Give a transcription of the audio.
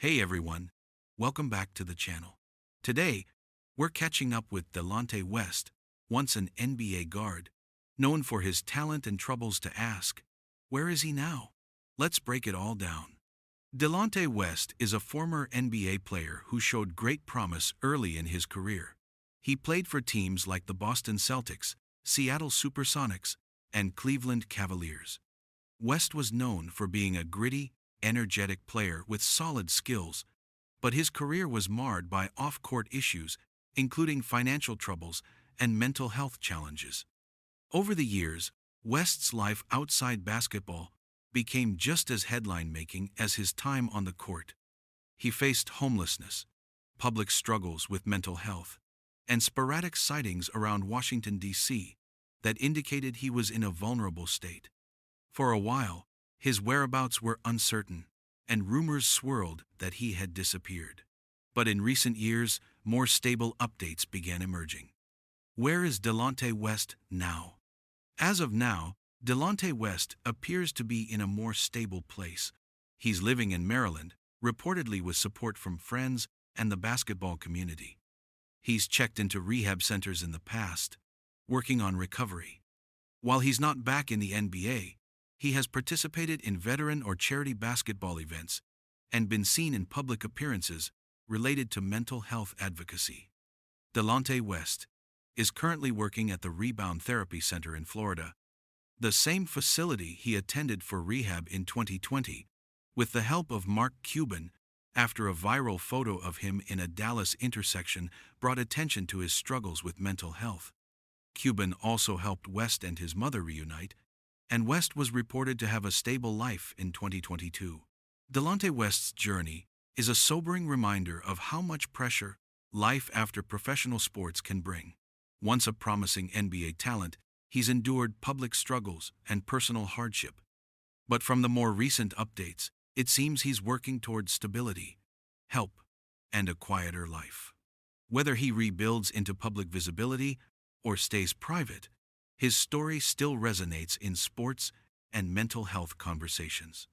Hey everyone, welcome back to the channel. Today, we're catching up with Delonte West, once an NBA guard, known for his talent and troubles to ask, where is he now? Let's break it all down. Delonte West is a former NBA player who showed great promise early in his career. He played for teams like the Boston Celtics, Seattle Supersonics, and Cleveland Cavaliers. West was known for being a gritty, energetic player with solid skills, but his career was marred by off-court issues, including financial troubles and mental health challenges. Over the years, West's life outside basketball became just as headline-making as his time on the court. He faced homelessness, public struggles with mental health, and sporadic sightings around Washington, D.C. that indicated he was in a vulnerable state. For a while, his whereabouts were uncertain, and rumors swirled that he had disappeared. But in recent years, more stable updates began emerging. Where is Delonte West now? As of now, Delonte West appears to be in a more stable place. He's living in Maryland, reportedly with support from friends and the basketball community. He's checked into rehab centers in the past, working on recovery. While he's not back in the NBA, he has participated in veteran or charity basketball events and been seen in public appearances related to mental health advocacy. Delonte West is currently working at the Rebound Therapy Center in Florida, the same facility he attended for rehab in 2020, with the help of Mark Cuban, after a viral photo of him in a Dallas intersection brought attention to his struggles with mental health. Cuban also helped West and his mother reunite, and West was reported to have a stable life in 2022. Delonte West's journey is a sobering reminder of how much pressure life after professional sports can bring. Once a promising NBA talent, he's endured public struggles and personal hardship. But from the more recent updates, it seems he's working towards stability, help, and a quieter life. Whether he rebuilds into public visibility or stays private, his story still resonates in sports and mental health conversations.